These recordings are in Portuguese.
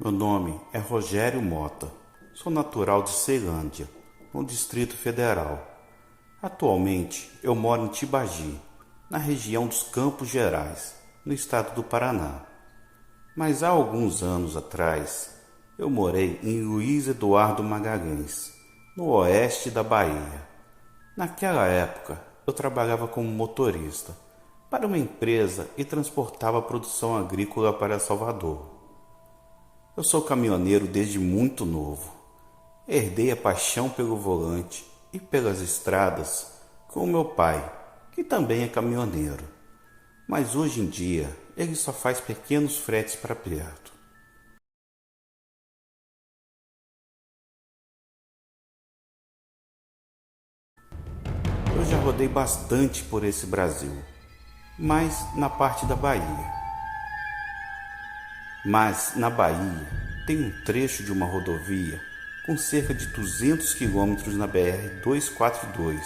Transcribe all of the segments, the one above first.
Meu nome é Rogério Mota. Sou natural de Ceilândia, no Distrito Federal. Atualmente eu moro em Tibagi, na região dos Campos Gerais, no estado do Paraná. Mas há alguns anos atrás eu morei em Luiz Eduardo Magalhães, no oeste da Bahia. Naquela época eu trabalhava como motorista para uma empresa e transportava a produção agrícola para Salvador. Eu sou caminhoneiro desde muito novo. Herdei a paixão pelo volante e pelas estradas com o meu pai, que também é caminhoneiro. Mas hoje em dia ele só faz pequenos fretes para perto. Eu já rodei bastante por esse Brasil, mas na parte da Bahia. Mas na Bahia tem um trecho de uma rodovia com cerca de 200 quilômetros na BR-242,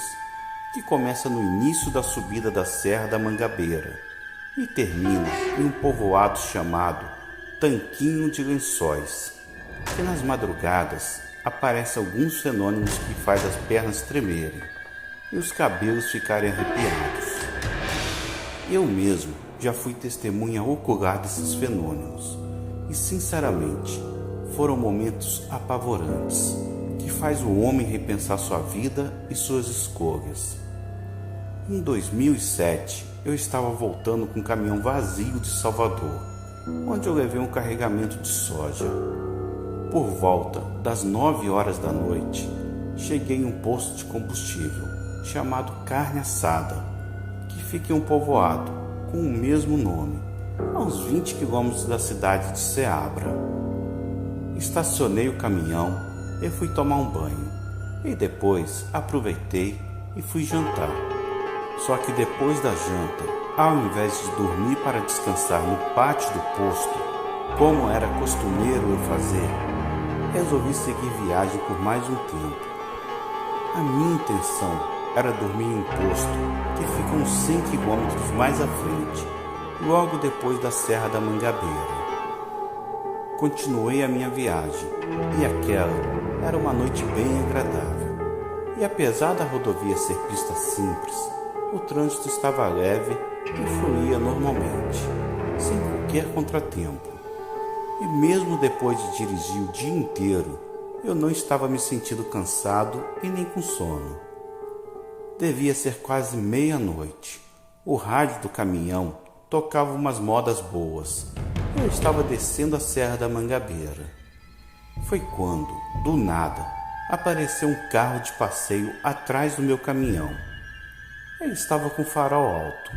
que começa no início da subida da Serra da Mangabeira e termina em um povoado chamado Tanquinho de Lençóis, que nas madrugadas aparecem alguns fenômenos que fazem as pernas tremerem e os cabelos ficarem arrepiados. Eu mesmo já fui testemunha ocular desses fenômenos e, sinceramente, foram momentos apavorantes que faz o homem repensar sua vida e suas escolhas. Em 2007, eu estava voltando com um caminhão vazio de Salvador, onde eu levei um carregamento de soja. Por volta das 9 horas da noite, cheguei em um posto de combustível chamado Carne Assada, que fica em um povoado com o mesmo nome, a uns 20 quilômetros da cidade de Ceabra. Estacionei o caminhão e fui tomar um banho, e depois aproveitei e fui jantar. Só que depois da janta, ao invés de dormir para descansar no pátio do posto, como era costumeiro eu fazer, resolvi seguir viagem por mais um tempo. A minha intenção era dormir em um posto que fica uns 100 quilômetros mais à frente, logo depois da Serra da Mangabeira. Continuei a minha viagem, e aquela era uma noite bem agradável. E apesar da rodovia ser pista simples, o trânsito estava leve e fluía normalmente, sem qualquer contratempo. E mesmo depois de dirigir o dia inteiro, eu não estava me sentindo cansado e nem com sono. Devia ser quase meia-noite. O rádio do caminhão tocava umas modas boas. Eu estava descendo a Serra da Mangabeira. Foi quando, do nada, apareceu um carro de passeio atrás do meu caminhão. Ele estava com o farol alto,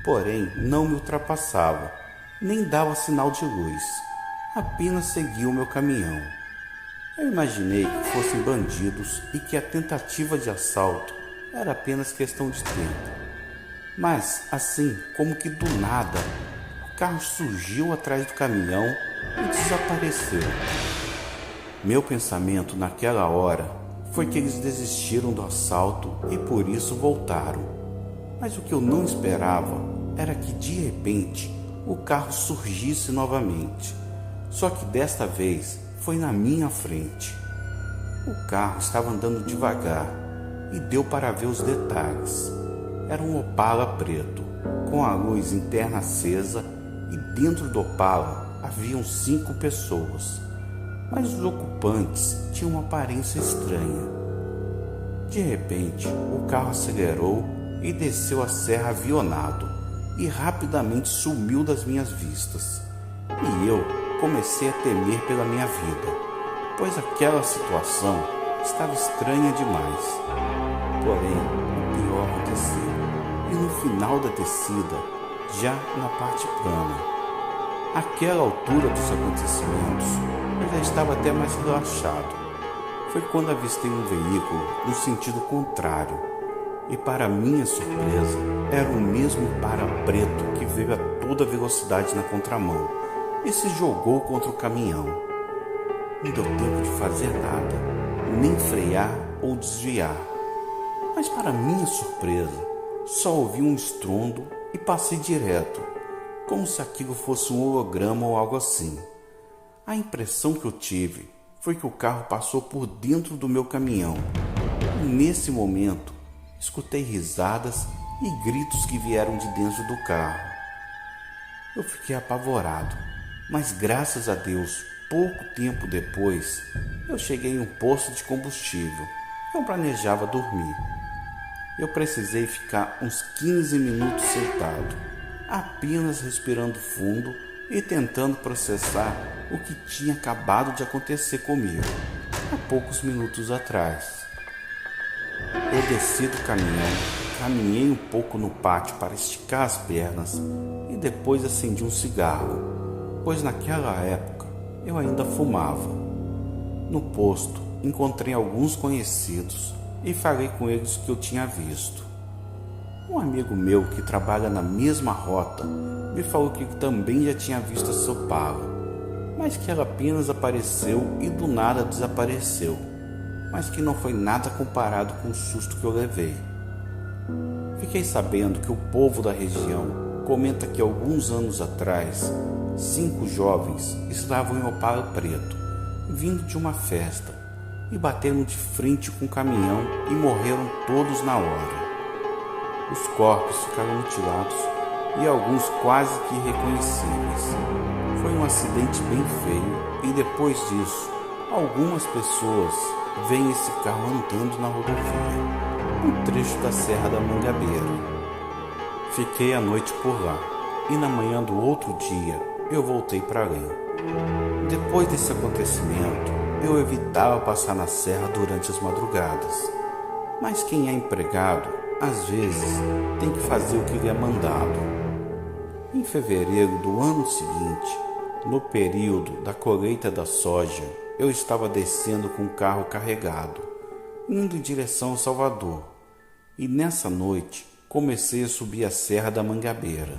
porém não me ultrapassava, nem dava sinal de luz. Apenas seguia o meu caminhão. Eu imaginei que fossem bandidos e que a tentativa de assalto era apenas questão de tempo. Mas, assim como que do nada, o carro surgiu atrás do caminhão e desapareceu. Meu pensamento naquela hora foi que eles desistiram do assalto e por isso voltaram. Mas o que eu não esperava era que de repente o carro surgisse novamente. Só que desta vez foi na minha frente. O carro estava andando devagar e deu para ver os detalhes. Era um Opala preto, com a luz interna acesa, e dentro do Opala haviam 5 pessoas, mas os ocupantes tinham uma aparência estranha. De repente, o carro acelerou e desceu a serra avionado e rapidamente sumiu das minhas vistas. E eu comecei a temer pela minha vida, pois aquela situação estava estranha demais. Porém, o pior aconteceu, e no final da descida, já na parte plana. Àquela altura dos acontecimentos, eu já estava até mais relaxado. Foi quando avistei um veículo no sentido contrário, e para minha surpresa, era o mesmo Opala preto que veio a toda velocidade na contramão e se jogou contra o caminhão. Não deu tempo de fazer nada, nem frear ou desviar. Mas para minha surpresa, só ouvi um estrondo e passei direto, como se aquilo fosse um holograma ou algo assim. A impressão que eu tive foi que o carro passou por dentro do meu caminhão. E nesse momento, escutei risadas e gritos que vieram de dentro do carro. Eu fiquei apavorado, mas graças a Deus, pouco tempo depois, eu cheguei em um posto de combustível. Eu planejava dormir. Eu precisei ficar uns 15 minutos sentado, apenas respirando fundo e tentando processar o que tinha acabado de acontecer comigo há poucos minutos atrás. Eu desci do caminhão, caminhei um pouco no pátio para esticar as pernas e depois acendi um cigarro, pois naquela época eu ainda fumava. No posto, encontrei alguns conhecidos e falei com eles o que eu tinha visto. Um amigo meu que trabalha na mesma rota me falou que também já tinha visto essa Opala, mas que ela apenas apareceu e do nada desapareceu, mas que não foi nada comparado com o susto que eu levei. Fiquei sabendo que o povo da região comenta que alguns anos atrás, 5 jovens estavam em Opala preto, vindo de uma festa, e bateram de frente com o caminhão e morreram todos na hora. Os corpos ficaram mutilados e alguns quase que irreconhecíveis. Foi um acidente bem feio e depois disso, algumas pessoas veem esse carro andando na rodovia, um trecho da Serra da Mangabeira. Fiquei a noite por lá e na manhã do outro dia eu voltei para Além. Depois desse acontecimento, eu evitava passar na serra durante as madrugadas, mas quem é empregado, às vezes, tem que fazer o que lhe é mandado. Em fevereiro do ano seguinte, no período da colheita da soja, eu estava descendo com o carro carregado, indo em direção a Salvador, e nessa noite comecei a subir a Serra da Mangabeira,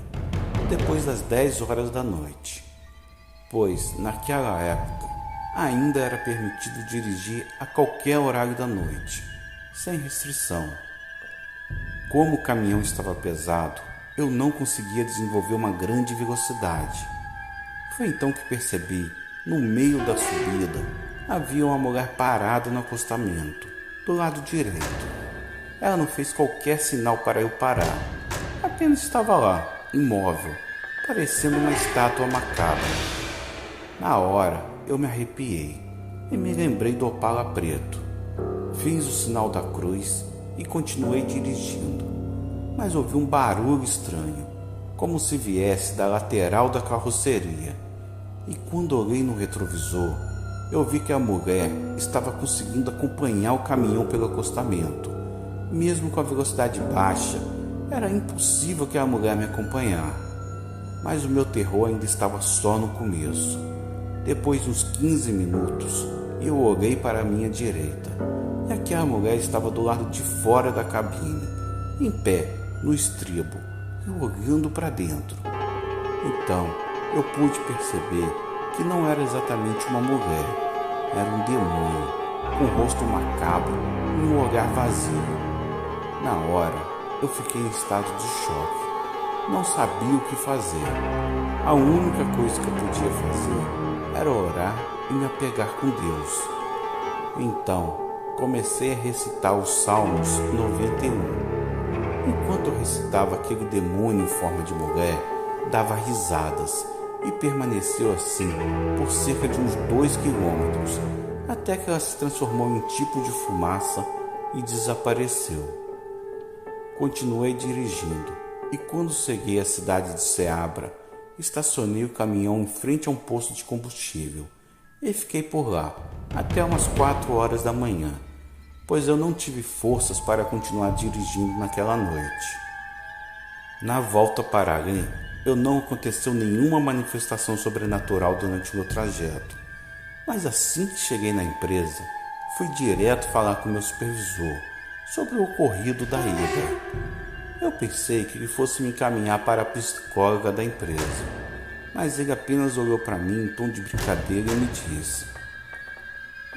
depois das 10 horas da noite, pois naquela época ainda era permitido dirigir a qualquer horário da noite, sem restrição. Como o caminhão estava pesado, eu não conseguia desenvolver uma grande velocidade. Foi então que percebi, no meio da subida, havia uma mulher parada no acostamento, do lado direito. Ela não fez qualquer sinal para eu parar, apenas estava lá, imóvel, parecendo uma estátua macabra. Na hora, eu me arrepiei e me lembrei do Opala preto. Fiz o sinal da cruz e continuei dirigindo, mas ouvi um barulho estranho, como se viesse da lateral da carroceria. E quando olhei no retrovisor, eu vi que a mulher estava conseguindo acompanhar o caminhão pelo acostamento. Mesmo com a velocidade baixa, era impossível que a mulher me acompanhar. Mas o meu terror ainda estava só no começo. Depois de uns 15 minutos, eu olhei para a minha direita, e aquela mulher estava do lado de fora da cabine, em pé, no estribo, e olhando para dentro. Então, eu pude perceber que não era exatamente uma mulher, era um demônio, com o rosto macabro e um olhar vazio. Na hora, eu fiquei em estado de choque. Não sabia o que fazer. A única coisa que eu podia fazer era orar e me apegar com Deus. Então, comecei a recitar os Salmos 91. Enquanto eu recitava, aquele demônio em forma de mulher dava risadas e permaneceu assim por cerca de uns 2 quilômetros, até que ela se transformou em um tipo de fumaça e desapareceu. Continuei dirigindo e quando cheguei à cidade de Ceabra, estacionei o caminhão em frente a um posto de combustível e fiquei por lá até umas 4 horas da manhã, pois eu não tive forças para continuar dirigindo naquela noite. Na volta para Além, não aconteceu nenhuma manifestação sobrenatural durante o meu trajeto, mas assim que cheguei na empresa, fui direto falar com meu supervisor sobre o ocorrido da ida. Eu pensei que ele fosse me encaminhar para a psicóloga da empresa, mas ele apenas olhou para mim em tom de brincadeira e me disse: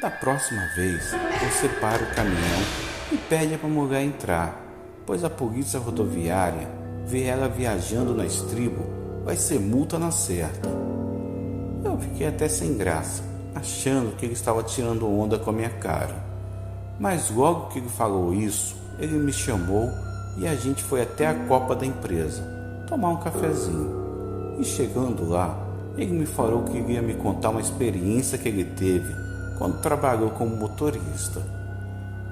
"Da próxima vez, você para o caminhão e pede para a mulher entrar, pois a polícia rodoviária vê ela viajando na estribo, vai ser multa na certa." Eu fiquei até sem graça, achando que ele estava tirando onda com a minha cara. Mas logo que ele falou isso, ele me chamou e a gente foi até a copa da empresa tomar um cafezinho. E chegando lá, ele me falou que iria me contar uma experiência que ele teve quando trabalhou como motorista.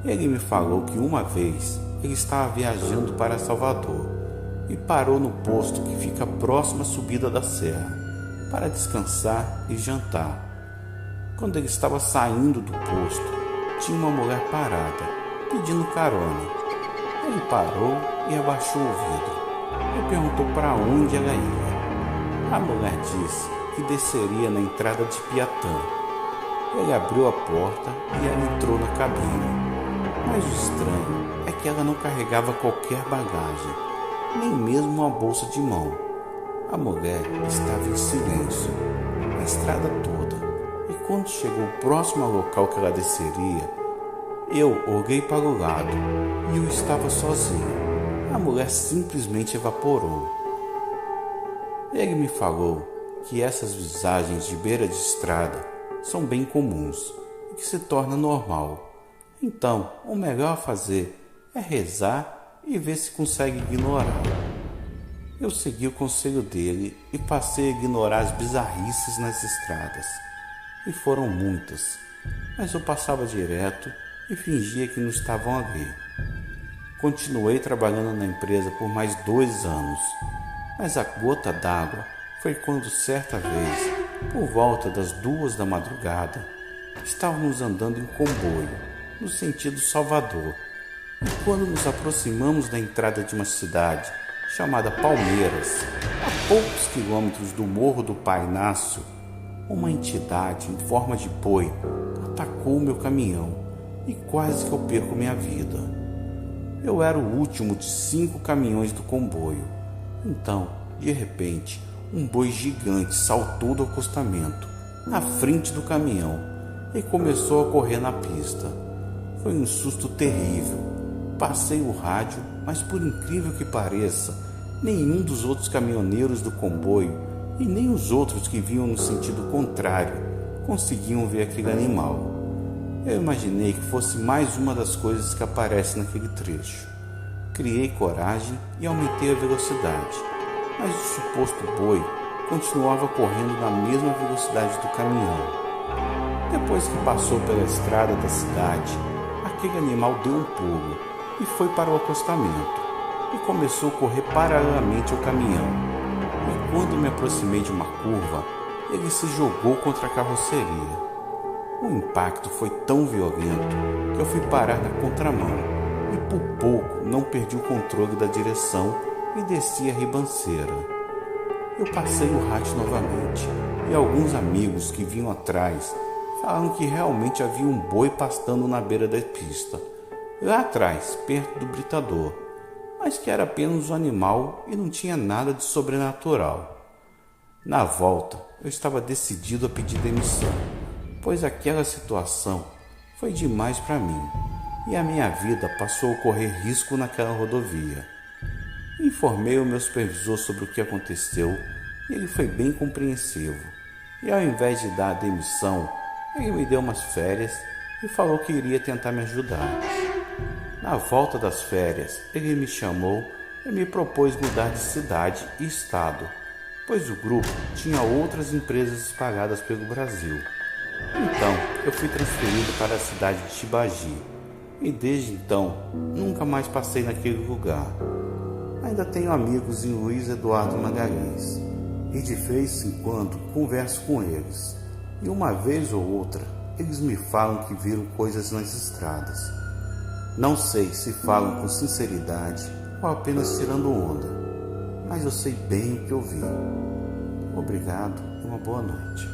Ele me falou que uma vez ele estava viajando para Salvador e parou no posto que fica próximo à subida da serra para descansar e jantar. Quando ele estava saindo do posto, tinha uma mulher parada, pedindo carona. Ele parou e abaixou o vidro e perguntou para onde ela ia. A mulher disse que desceria na entrada de Piatã. Ele abriu a porta e ela entrou na cabine. Mas o estranho é que ela não carregava qualquer bagagem, nem mesmo uma bolsa de mão. A mulher estava em silêncio, a estrada toda, e quando chegou próximo ao local que ela desceria, eu olhei para o lado e eu estava sozinho. A mulher simplesmente evaporou. Ele me falou que essas visagens de beira de estrada são bem comuns e que se torna normal. Então, o melhor a fazer é rezar e ver se consegue ignorar. Eu segui o conselho dele e passei a ignorar as bizarrices nas estradas. E foram muitas, mas eu passava direto e fingia que não estavam ali. Continuei trabalhando na empresa por mais 2 anos, mas a gota d'água foi quando certa vez, por volta das 2 da madrugada, estávamos andando em comboio, no sentido Salvador, e quando nos aproximamos da entrada de uma cidade chamada Palmeiras, a poucos quilômetros do Morro do Pai Inácio, uma entidade em forma de boi atacou o meu caminhão e quase que eu perco minha vida. Eu era o último de 5 caminhões do comboio. Então, de repente, um boi gigante saltou do acostamento, na frente do caminhão, e começou a correr na pista. Foi um susto terrível. Passei o rádio, mas por incrível que pareça, nenhum dos outros caminhoneiros do comboio e nem os outros que vinham no sentido contrário conseguiam ver aquele animal. Eu imaginei que fosse mais uma das coisas que aparece naquele trecho. Criei coragem e aumentei a velocidade, mas o suposto boi continuava correndo na mesma velocidade do caminhão. Depois que passou pela estrada da cidade, aquele animal deu um pulo e foi para o acostamento e começou a correr paralelamente ao caminhão. E quando me aproximei de uma curva, ele se jogou contra a carroceria. O impacto foi tão violento que eu fui parar na contramão e por pouco não perdi o controle da direção e desci a ribanceira. Eu passei o rádio novamente e alguns amigos que vinham atrás falaram que realmente havia um boi pastando na beira da pista, lá atrás, perto do britador, mas que era apenas um animal e não tinha nada de sobrenatural. Na volta, eu estava decidido a pedir demissão, pois aquela situação foi demais para mim e a minha vida passou a correr risco naquela rodovia. Informei o meu supervisor sobre o que aconteceu e ele foi bem compreensivo. E ao invés de dar a demissão, ele me deu umas férias e falou que iria tentar me ajudar. Na volta das férias, ele me chamou e me propôs mudar de cidade e estado, pois o grupo tinha outras empresas espalhadas pelo Brasil. Então, eu fui transferido para a cidade de Tibagi e desde então nunca mais passei naquele lugar. Ainda tenho amigos em Luiz Eduardo Magalhães e de vez em quando converso com eles. E uma vez ou outra eles me falam que viram coisas nas estradas. Não sei se falam com sinceridade ou apenas tirando onda, mas eu sei bem o que eu vi. Obrigado e uma boa noite.